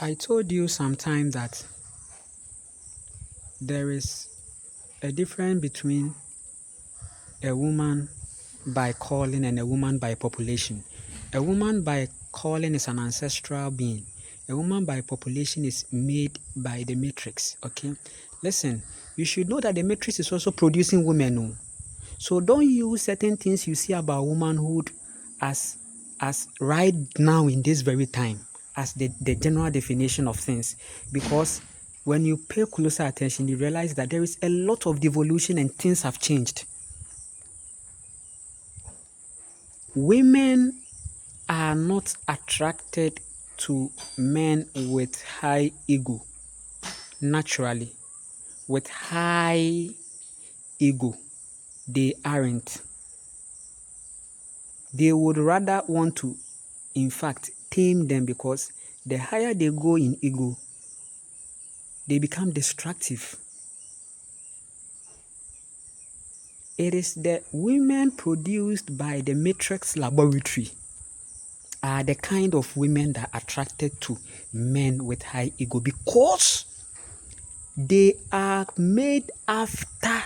I told you sometime that there is a difference between a woman by calling and a woman by population. A woman by calling is an ancestral being. A woman by population is made by the matrix. Okay? Listen, you should know that the matrix is also producing women. Oh. So don't use certain things you see about womanhood as right now in this very time as the general definition of things, because when you pay closer attention you realize that there is a lot of devolution and things have changed. Women are not attracted to men with high ego naturally. With high ego, they aren't. They would rather want to, in fact, tame them, because the higher they go in ego, they become destructive. It is the women produced by the matrix laboratory are the kind of women that are attracted to men with high ego, because they are made after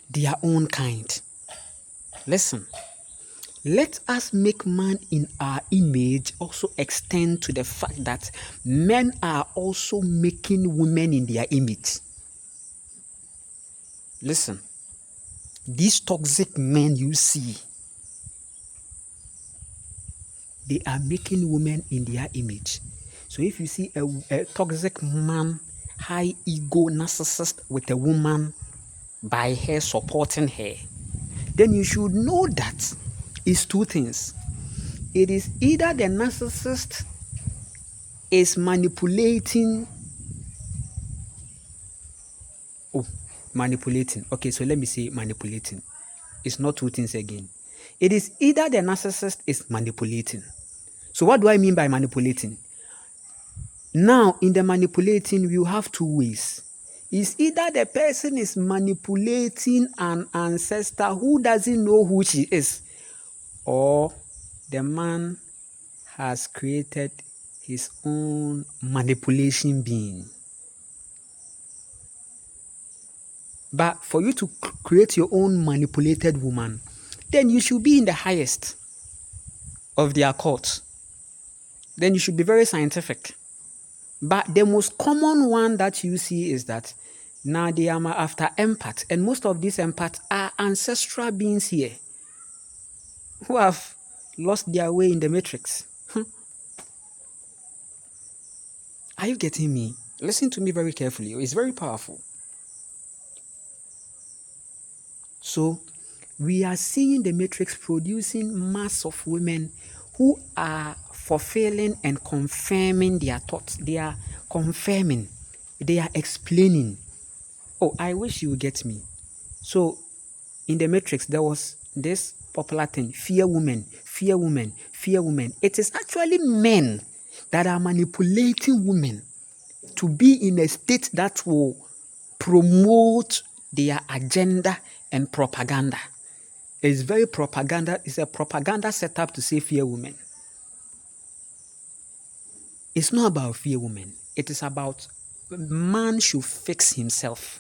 their own kind. Listen, let us make man in our image also extend to the fact that men are also making women in their image. Listen, these toxic men you see, they are making women in their image. So if you see a toxic man, high ego narcissist with a woman by her supporting her, then you should know that it's two things. It is either the narcissist is manipulating. Okay, so let me say manipulating. It's not two things again. It is either the narcissist is manipulating. So what do I mean by manipulating? Now, in the manipulating, you have two ways. It's either the person is manipulating an ancestor who doesn't know who she is, or the man has created his own manipulation being. But for you to create your own manipulated woman, then you should be in the highest of their court. Then you should be very scientific. But the most common one that you see is that now they are after empaths, and most of these empaths are ancestral beings here who have lost their way in the matrix. Are you getting me? Listen to me very carefully. It's very powerful. So we are seeing the matrix producing mass of women who are fulfilling and confirming their thoughts. They are confirming. They are explaining. Oh, I wish you would get me. So in the matrix, there was this popular thing: fear women, fear women, fear women. It is actually men that are manipulating women to be in a state that will promote their agenda and propaganda. It's very propaganda. It's a propaganda set up to say fear women. It's not about fear women. It is about man should fix himself.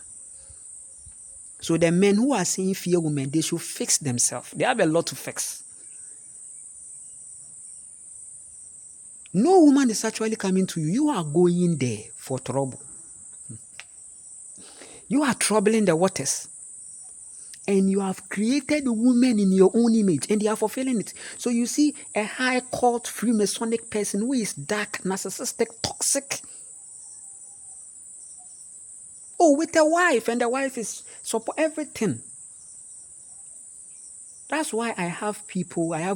So the men who are saying fear women, they should fix themselves. They have a lot to fix. No woman is actually coming to you. You are going there for trouble. You are troubling the waters. And you have created women in your own image, and they are fulfilling it. So you see a high cult Freemasonic person who is dark, narcissistic, toxic. Oh, with a wife, and the wife is support everything. That's why I have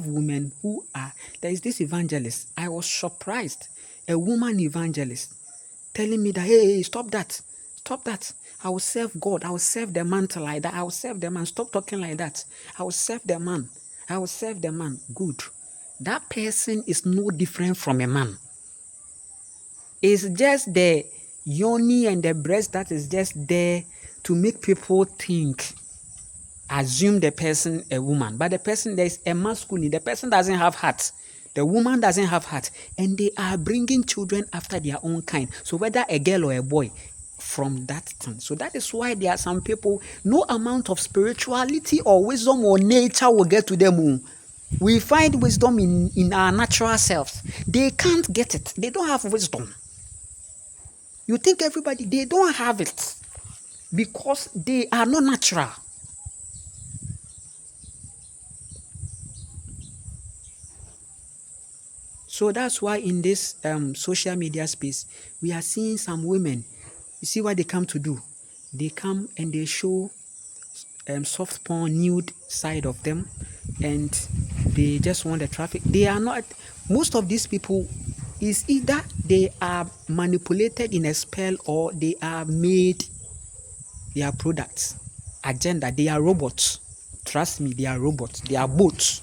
women who are, there is this evangelist. I was surprised, a woman evangelist telling me that, hey, stop that. I will serve God. I will serve the man till like that. I will serve the man. Stop talking like that. I will serve the man. Good. That person is no different from a man. It's just the yoni and the breast that is just there to make people assume the person a woman. But the person, there is a masculine. The person doesn't have heart. The woman doesn't have heart, and they are bringing children after their own kind. So whether a girl or a boy, from that thing. So that is why there are some people, no amount of spirituality or wisdom or nature will get to them. We find wisdom in our natural selves. They can't get it. They don't have wisdom. You think everybody, they don't have it because they are not natural. So that's why in this social media space, we are seeing some women. You see what they come to do? They come and they show soft porn, nude side of them, and they just want the traffic. They are not. Most of these people is either they are manipulated in a spell or they are made. They are products, agenda. They are robots. Trust me, they are robots. They are bots.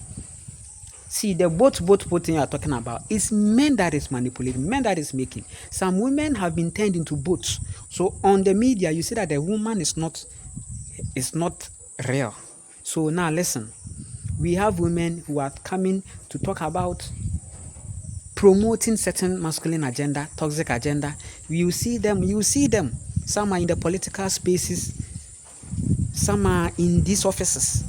See, the boat thing you are talking about is men that is manipulating, men that is making. Some women have been turned into boats. So on the media, you see that the woman is not real. So now listen, we have women who are coming to talk about promoting certain masculine agenda, toxic agenda. You see them. Some are in the political spaces, some are in these offices.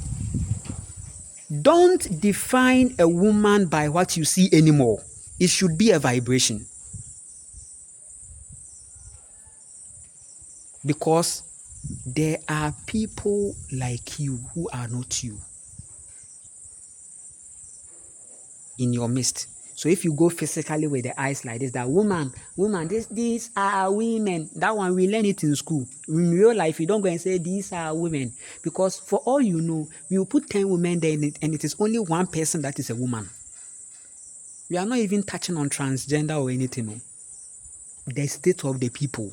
Don't define a woman by what you see anymore. It should be a vibration. Because there are people like you who are not you in your midst. So if you go physically with the eyes like this, that woman, these are women. That one, we learn it in school. In real life, you don't go and say these are women. Because for all you know, we will put 10 women there and it is only one person that is a woman. We are not even touching on transgender or anything. No. The state of the people,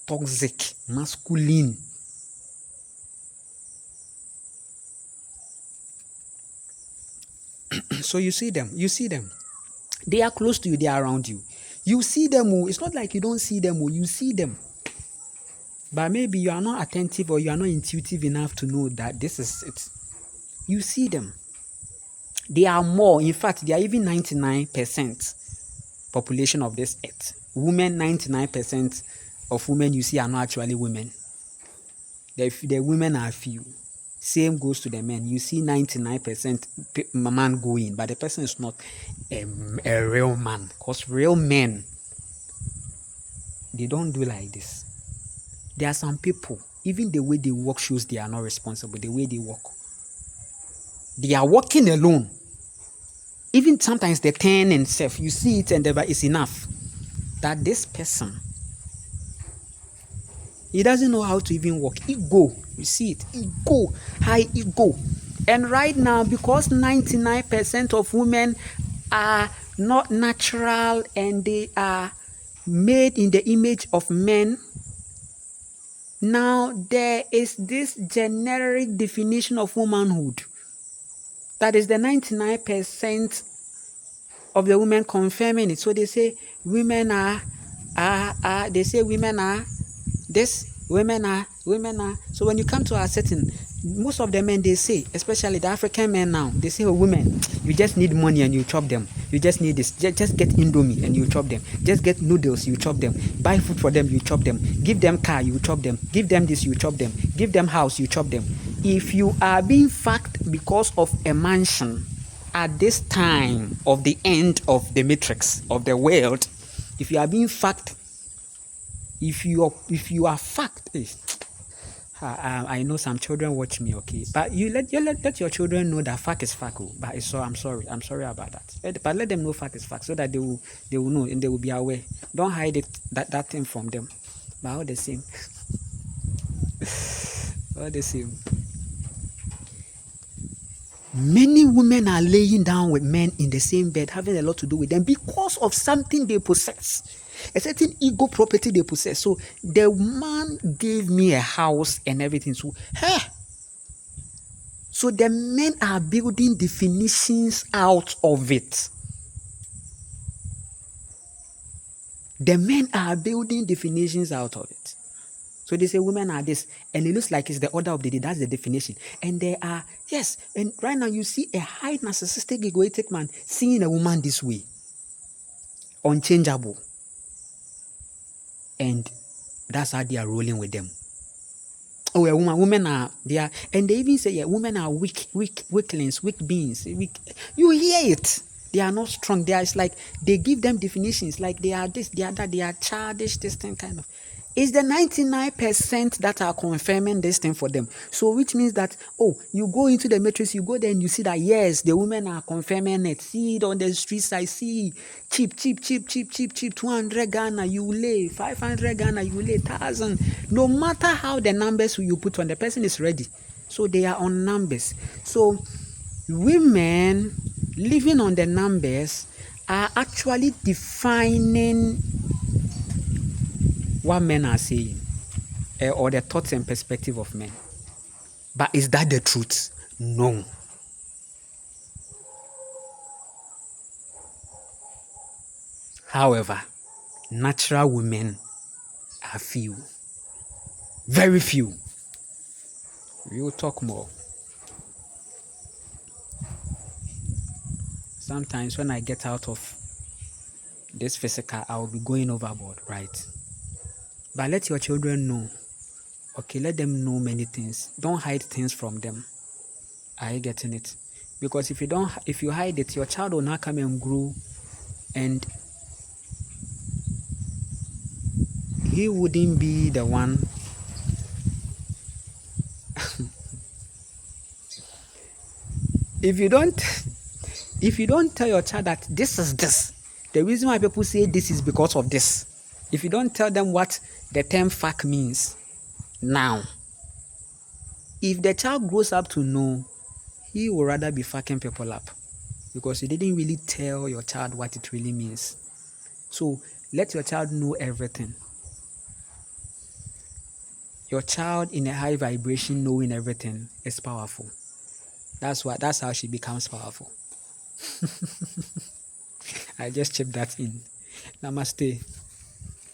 toxic, masculine. So you see them. They are close to you, they are around you. You see them, it's not like you don't see them, you see them. But maybe you are not attentive or you are not intuitive enough to know that this is it. You see them. They are more, in fact, they are even 99% population of this earth. Women, 99% of women you see are not actually women. The women are few. Same goes to the men. You see 99% man going, but the person is not a real man. Because real men, they don't do like this. There are some people, even the way they walk shows they are not responsible. The way they walk. They are walking alone. Even sometimes they turn and self. You see it and it's enough. That this person, he doesn't know how to even walk. Ego. You see it. Ego. High ego. And right now, because 99% of women are not natural and they are made in the image of men, now there is this generic definition of womanhood. That is the 99% of the women confirming it. So they say women are this, women are. So when you come to our setting, most of the men, they say, especially the African men now, they say, oh, women, you just need money and you chop them. You just need this. Just get Indomie and you chop them. Just get noodles, you chop them. Buy food for them, you chop them. Give them car, you chop them. Give them this, you chop them. Give them house, you chop them. If you are being fucked because of a mansion at this time of the end of the matrix of the world, if you are being fucked, if you are fucked, I know some children watch me, okay, but you let your children know that fuck is fuck. But it's so I'm sorry about that. But let them know fuck is fuck so that they will know and they will be aware. Don't hide it that thing from them. But all the same, all the same. Many women are laying down with men in the same bed, having a lot to do with them because of something they possess, a certain ego property they possess. So the man gave me a house and everything. So the men are building definitions out of it. The men are building definitions out of it. So they say women are this, and it looks like it's the order of the day. That's the definition. And there are, yes, and right now you see a high narcissistic, egoistic man seeing a woman this way, unchangeable. And that's how they are rolling with them. Oh, a women are, they are, and they even say, yeah, women are weaklings, weak beings. You hear it. They are not strong. It's like they give them definitions, like they are this, they are that, they are childish, this thing kind of. It's the 99% that are confirming this thing for them. So which means that, oh, you go into the matrix, you go there and you see that, yes, the women are confirming it. See it on the streets, I see cheap, 200 Ghana, you lay, 500 Ghana, you lay, 1,000. No matter how the numbers you put on, the person is ready. So they are on numbers. So women living on the numbers are actually defining what men are saying, or the thoughts and perspective of men. But is that the truth? No. However, natural women are few. Very few. We will talk more. Sometimes when I get out of this physical, I will be going overboard, right? But let your children know. Okay, let them know many things. Don't hide things from them. Are you getting it? Because if you hide it, your child will not come and grow, and he wouldn't be the one. If you don't tell your child that this is this, the reason why people say this is because of this. If you don't tell them what the term fuck means now, if the child grows up to know, he will rather be fucking people up, because you didn't really tell your child what it really means. So let your child know everything. Your child in a high vibration knowing everything is powerful. That's how she becomes powerful. I just chipped that in. Namaste.